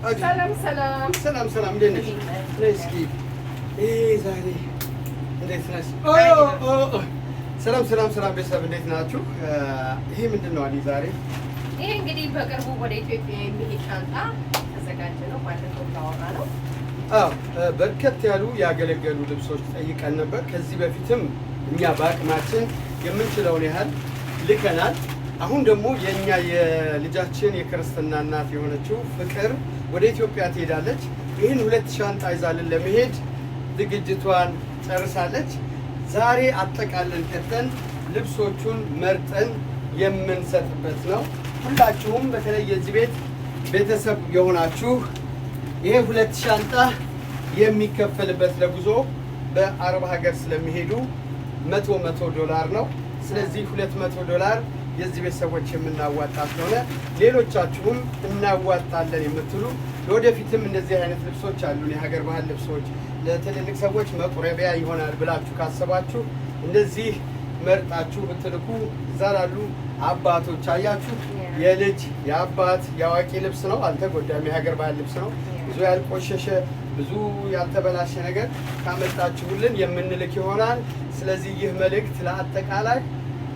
ሰላም ሰላም ሰላም ሰላም፣ እንዴት ነሽ? እስኪ ዛሬ እንዴት ነሽ? ሰላም ሰላም ሰላም ቤተሰብ እንዴት ናችሁ? ይሄ ምንድን ነው አሊ ዛሬ? ይሄ እንግዲህ በቅርቡ ወደ ኢትዮጵያ የሚሄድ ሻንጣ ተዘጋጀ ነው። ባለፈው ታወራ ነው። በርከት ያሉ ያገለገሉ ልብሶች ጠይቀን ነበር። ከዚህ በፊትም እኛ በአቅማችን የምንችለውን ያህል ልከናል። አሁን ደግሞ የኛ የልጃችን የክርስትና እናት የሆነችው ፍቅር ወደ ኢትዮጵያ ትሄዳለች። ይህን 2 ሻንጣ ይዛልን ለመሄድ ዝግጅቷን ጨርሳለች። ዛሬ አጠቃለን ከተን ልብሶቹን መርጠን የምንሰጥበት ነው። ሁላችሁም በተለይ የዚህ ቤት ቤተሰብ የሆናችሁ ይሄ 2 ሻንጣ የሚከፈልበት ለጉዞ በአረብ ሀገር ስለሚሄዱ $100 ነው። ስለዚህ $200 የዚህ ቤተሰቦች የምናዋጣ ስለሆነ ሌሎቻችሁም እናዋጣለን የምትሉ ለወደፊትም እንደዚህ አይነት ልብሶች አሉን፣ የሀገር ባህል ልብሶች ለትልልቅ ሰዎች መቁረቢያ ይሆናል ብላችሁ ካሰባችሁ እንደዚህ መርጣችሁ ብትልኩ እዛ ላሉ አባቶች አያችሁ፣ የልጅ የአባት የአዋቂ ልብስ ነው፣ አልተጎዳም። የሀገር ባህል ልብስ ነው። ብዙ ያልቆሸሸ ብዙ ያልተበላሸ ነገር ካመጣችሁልን የምንልክ ይሆናል። ስለዚህ ይህ መልእክት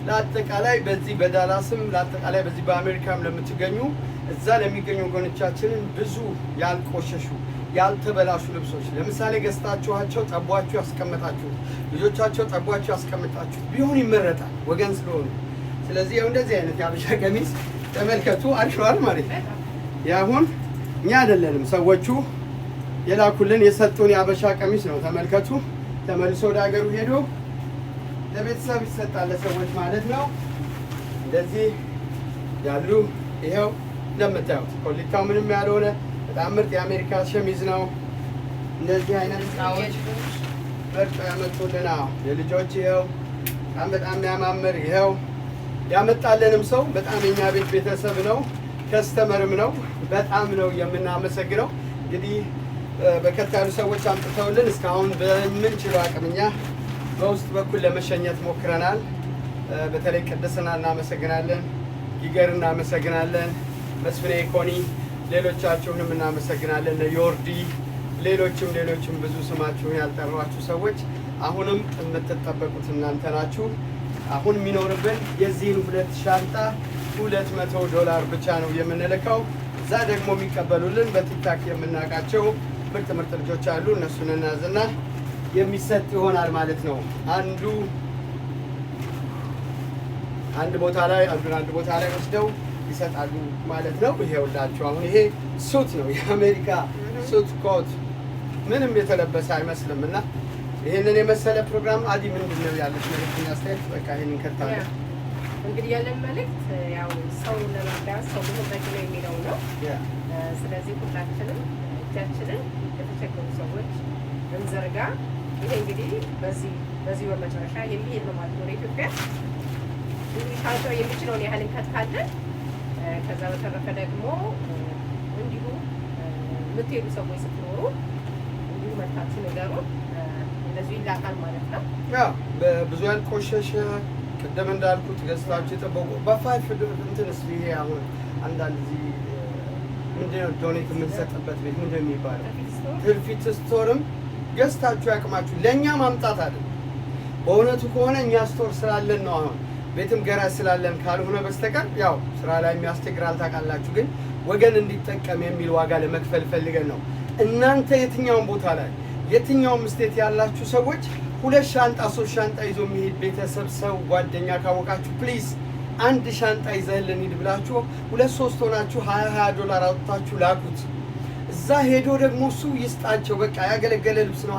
ለአጠቃላይ በዚህ በዳላስም ለአጠቃላይ በዚህ በአሜሪካም ለምትገኙ እዛ ለሚገኙ ወገኖቻችንን ብዙ ያልቆሸሹ ያልተበላሹ ልብሶች ለምሳሌ ገዝታችኋቸው ጠቧችሁ ያስቀመጣችሁት ልጆቻቸው ጠቧችሁ ያስቀመጣችሁት ቢሆን ይመረጣል ወገን ስለሆኑ። ስለዚህ ያው እንደዚህ አይነት የአበሻ ቀሚስ ተመልከቱ፣ አሪፍዋል ማለት ነው። ያሁን እኛ አይደለንም ሰዎቹ የላኩልን የሰጡን የአበሻ ቀሚስ ነው። ተመልከቱ፣ ተመልሶ ወደ ሀገሩ ሄዶ ለቤተሰብ ይሰጣል ለሰዎች ማለት ነው። እንደዚህ ያሉ ይሄው እንደምታዩት ኮሊታው ምንም ያልሆነ በጣም ምርጥ የአሜሪካ ሸሚዝ ነው። እንደዚህ አይነት እቃዎች ምርጥ ያመጡልን የልጆች ይኸው በጣም የሚያማምር ይኸው ያመጣልንም ሰው በጣም የኛ ቤት ቤተሰብ ነው፣ ከስተመርም ነው። በጣም ነው የምናመሰግነው። እንግዲህ በርከት ያሉ ሰዎች አምጥተውልን እስካሁን በምንችለው አቅምኛ በውስጥ በኩል ለመሸኘት ሞክረናል። በተለይ ቅድስና እናመሰግናለን፣ ይገር እናመሰግናለን፣ መስፍኔ ኮኒ፣ ሌሎቻችሁንም እናመሰግናለን፣ ለዮርዲ ሌሎችም ብዙ ስማችሁን ያልጠሯችሁ ሰዎች አሁንም የምትጠበቁት እናንተ ናችሁ። አሁን የሚኖርብን የዚህን 2 ሻንጣ $200 ብቻ ነው የምንልከው። እዛ ደግሞ የሚቀበሉልን በቲክታክ የምናውቃቸው ምርጥ ልጆች አሉ። እነሱን እናዝና የሚሰጥ ይሆናል ማለት ነው። አንድ ቦታ ላይ ወስደው ይሰጣሉ ማለት ነው። ይሄውላችሁ አሁን ይሄ ሱት ነው፣ የአሜሪካ ሱት ኮት ምንም የተለበሰ አይመስልም። እና ይሄንን የመሰለ ፕሮግራም አዲ ምንድን ነው ያለች መልእክት አስተያየት? በቃ ይሄንን ከታለ እንግዲህ ያለን መልእክት ያው ሰው ለማዳስ ሰው በተጠቂ ነው የሚለው ነው። ስለዚህ ሁላችንም እጃችንን የተቸገሩ ሰዎች እንዘርጋ። ይሄ እንግዲህ በዚህ ወር መጨረሻ የሚሄድ ነው ማለት ነው ወደ ኢትዮጵያ። እንግዲህ ሻንጣው የሚችለውን ያህል እንከትካለን። ከዛ በተረፈ ደግሞ እንዲሁ የምትሄዱ ሰዎች ስትኖሩ እንዲሁ መታችሁ ንገሩን፣ እንደዚሁ ይላካል ማለት ነው። ብዙ ያልቆሸሸ ቅድም እንዳልኩት ገዝታችሁ የጠበቁ በፋይፍ እንትንስ ይሄ አሁን አንዳንድ እዚህ ምንድነው ዶኔት የምንሰጥበት ቤት ምንድነው የሚባለው ትርፊት ስቶርም ገዝታችሁ ያቅማችሁ ለእኛ ማምጣት አይደል። በእውነቱ ከሆነ እኛ ስቶር ስላለን ነው አሁን ቤትም ገራጅ ስላለን ካልሆነ በስተቀር ያው ስራ ላይ የሚያስቸግራል ታውቃላችሁ። ግን ወገን እንዲጠቀም የሚል ዋጋ ለመክፈል ፈልገን ነው። እናንተ የትኛውን ቦታ ላይ የትኛውን ስቴት ያላችሁ ሰዎች 2 ሻንጣ 3 ሻንጣ ይዞ የሚሄድ ቤተሰብ ሰው ጓደኛ ካወቃችሁ ፕሊዝ 1 ሻንጣ ይዘህልን ሂድ ብላችሁ 2-3 ሆናችሁ $20 አውጥታችሁ ላኩት። እዛ ሄዶ ደግሞ እሱ ይስጣቸው። በቃ ያገለገለ ልብስ ነው፣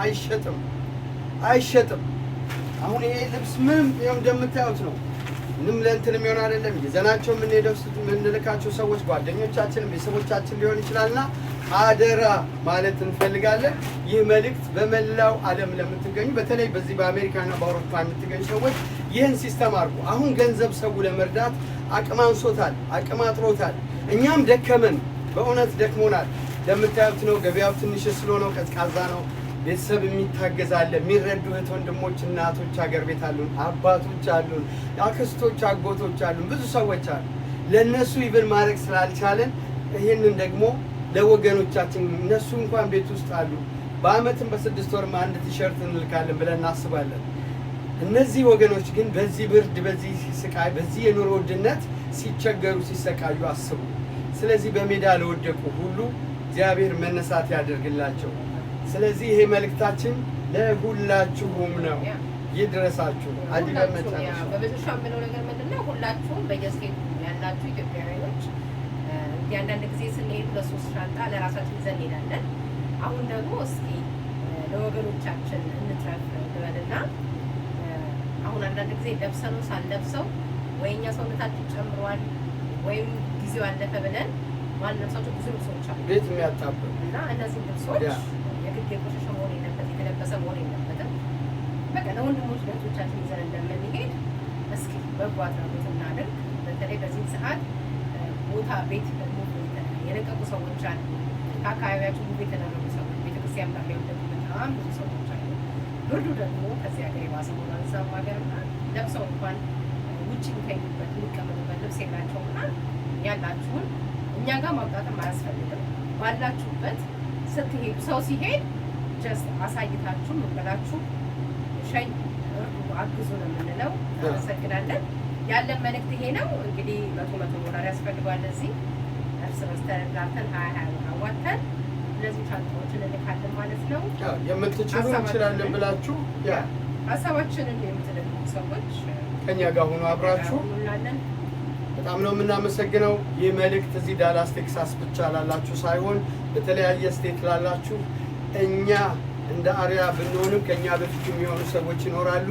አይሸጥም። አሁን ይሄ ልብስ ምንም ይኸው እንደምታዩት ነው። ምንም ለእንትን የሚሆን አይደለም። ይዘናቸው የምንሄደው የምንልካቸው ሰዎች ጓደኞቻችን፣ ቤተሰቦቻችን ሊሆን ይችላልና አደራ ማለት እንፈልጋለን። ይህ መልእክት በመላው ዓለም ለምትገኙ በተለይ በዚህ በአሜሪካና በአውሮፓ የምትገኙ ሰዎች ይህን ሲስተም አድርጉ። አሁን ገንዘብ ሰው ለመርዳት አቅም አንሶታል፣ አቅም አጥሮታል። እኛም ደከመን፣ በእውነት ደክሞናል። እንደምታዩት ነው። ገበያው ትንሽ ስለሆነ ቀዝቃዛ ነው። ቤተሰብ የሚታገዛለ የሚረዱ እህት ወንድሞች እናቶች ሀገር ቤት አሉን፣ አባቶች አሉን፣ አክስቶች አጎቶች አሉን፣ ብዙ ሰዎች አሉ። ለነሱ ይብን ማድረግ ስላልቻለን ይህንን ደግሞ ለወገኖቻችን እነሱ እንኳን ቤት ውስጥ አሉ። በአመትም በ6 ወርም አንድ ቲሸርት እንልካለን ብለን እናስባለን። እነዚህ ወገኖች ግን በዚህ ብርድ፣ በዚህ ስቃይ፣ በዚህ የኑሮ ውድነት ሲቸገሩ ሲሰቃዩ አስቡ። ስለዚህ በሜዳ ለወደቁ ሁሉ እግዚአብሔር መነሳት ያደርግላቸው። ስለዚህ ይሄ መልእክታችን ለሁላችሁም ነው፣ ይድረሳችሁ። በመጨረሻ የምለው ነገር ምንድነው? ሁላችሁም በየስቴቱ ያላችሁ ኢትዮጵያውያኖች አንዳንድ ጊዜ ስንሄድ 2-3 ሻንጣ ለራሳችን ይዘን እንሄዳለን። አሁን ደግሞ እስኪ ለወገኖቻችን እንትረፍ ልበልና አሁን አንዳንድ ጊዜ ለብሰነው ሳንለብሰው ወይ እኛ ሰውነታችን ጨምሯል ወይም ጊዜው አለፈ ብለን ማንለብሳቸው ብዙ ልብሶች አሉ ቤት የሚያጣብቁ እና እነዚህ ልብሶች የግድ የቆሸሸ መሆን የለበትም፣ የተለበሰ መሆን የለበትም። በቃ ለወንድሞች ለእህቶቻችን ይዘን እንደምንሄድ እስኪ በጎ አድራጎት እናድርግ። በተለይ በዚህ ሰዓት ቦታ ቤት ደግሞ የለቀቁ ሰዎች አሉ። ከአካባቢያቸው ሙሉ የተደረጉ ሰዎች ቤተክርስቲያን ጋር ሊወደቁ በጣም ብዙ ሰዎች አሉ። ብርዱ ደግሞ ከዚህ ሀገር የባሰ ሆኗል። እዛም ሀገር ለብሰው እንኳን ውጭ የሚተኙበት የሚቀመጡበት ልብስ የላቸውና ያላችሁን እኛ ጋር ማውጣትም አያስፈልግም። ባላችሁበት ስትሄዱ ሰው ሲሄድ ጀስት አሳይታችሁ መበላችሁ ሸኝ እርዱ፣ አግዙ ነው የምንለው። አመሰግናለን። ያለን መልእክት ይሄ ነው። እንግዲህ $100 ያስፈልጓል። እዚህ እርስ በርስ ተረዳርተን 20 አዋጥተን እነዚህ ሻንጣዎችን እንልካለን ማለት ነው። የምትችሉ እንችላለን ብላችሁ ሀሳባችንን የምትልኩ ሰዎች ከኛ ጋር ሆኖ አብራችሁ በጣም ነው የምናመሰግነው። ይህ መልእክት እዚህ ዳላስ ቴክሳስ ብቻ ላላችሁ ሳይሆን በተለያየ ስቴት ላላችሁ እኛ እንደ አሪያ ብንሆንም ከኛ በፊት የሚሆኑ ሰዎች ይኖራሉ።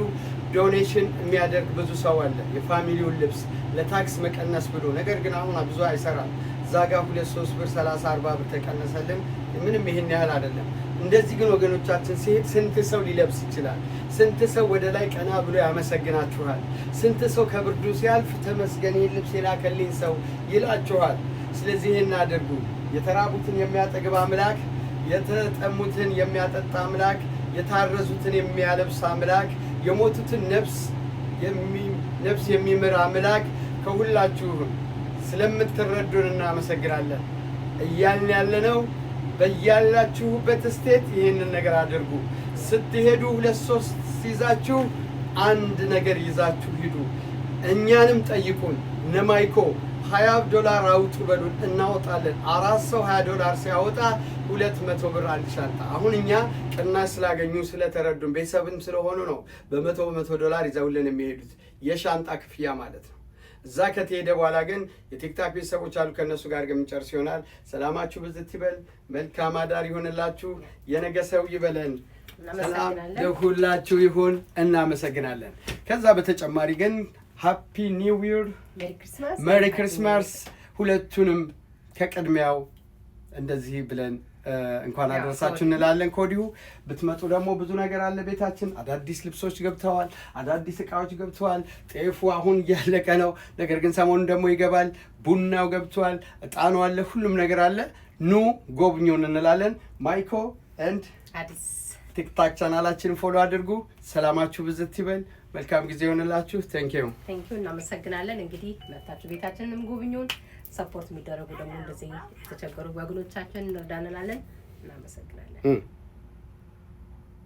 ዶኔሽን የሚያደርግ ብዙ ሰው አለ፣ የፋሚሊውን ልብስ ለታክስ መቀነስ ብሎ። ነገር ግን አሁን ብዙ አይሰራም። እዛ ጋር 2-3 ብር 30-40 ብር ተቀነሰልን። ምንም ይሄን ያህል አይደለም። እንደዚህ ግን ወገኖቻችን ሲሄድ ስንት ሰው ሊለብስ ይችላል? ስንት ሰው ወደ ላይ ቀና ብሎ ያመሰግናችኋል? ስንት ሰው ከብርዱ ሲያልፍ ተመስገን ይህን ልብስ የላከልኝ ሰው ይላችኋል? ስለዚህ ይህን አድርጉ። የተራቡትን የሚያጠግብ አምላክ፣ የተጠሙትን የሚያጠጣ አምላክ፣ የታረዙትን የሚያለብስ አምላክ፣ የሞቱትን ነፍስ የሚምር አምላክ ከሁላችሁም ስለምትረዱን እናመሰግናለን እያልን ያለነው። በያላችሁበት ስቴት ይህንን ነገር አድርጉ። ስትሄዱ 2-3 ይዛችሁ አንድ ነገር ይዛችሁ ሂዱ። እኛንም ጠይቁን። ነማይኮ $20 አውጡ በሉን፣ እናወጣለን። 4 ሰው $20 ሲያወጣ 200 ብር አንድ ሻንጣ። አሁን እኛ ቅናሽ ስላገኙ ስለተረዱን ቤተሰብም ስለሆኑ ነው $100 ይዘውልን የሚሄዱት የሻንጣ ክፍያ ማለት ነው። እዛ ከተሄደ በኋላ ግን የቲክታክ ቤተሰቦች አሉ፣ ከእነሱ ጋር የምንጨርስ ይሆናል። ሰላማችሁ ብዝት ይበል። መልካም አዳር ይሆንላችሁ። የነገ ሰው ይበለን። ሰላም ለሁላችሁ ይሁን። እናመሰግናለን። ከዛ በተጨማሪ ግን ሃፒ ኒው ይር፣ ሜሪ ክሪስማስ ሁለቱንም ከቅድሚያው እንደዚህ ብለን እንኳን አደረሳችሁ እንላለን። ከወዲሁ ብትመጡ ደግሞ ብዙ ነገር አለ ቤታችን። አዳዲስ ልብሶች ገብተዋል፣ አዳዲስ እቃዎች ገብተዋል። ጤፉ አሁን እያለቀ ነው፣ ነገር ግን ሰሞኑን ደግሞ ይገባል። ቡናው ገብተዋል፣ እጣኑ አለ፣ ሁሉም ነገር አለ። ኑ ጎብኙን እንላለን። ማይኮ ኤንድ አዲስ ቲክታክ ቻናላችን ፎሎ አድርጉ። ሰላማችሁ ብዝት ይበል። መልካም ጊዜ ይሆንላችሁ። ቴንኪዩ እናመሰግናለን። እንግዲህ መጣችሁ ቤታችንንም ጎብኙን። ሰፖርት የሚደረጉ ደግሞ እንደዚህ የተቸገሩ ወገኖቻችን እንርዳን እንላለን። እናመሰግናለን።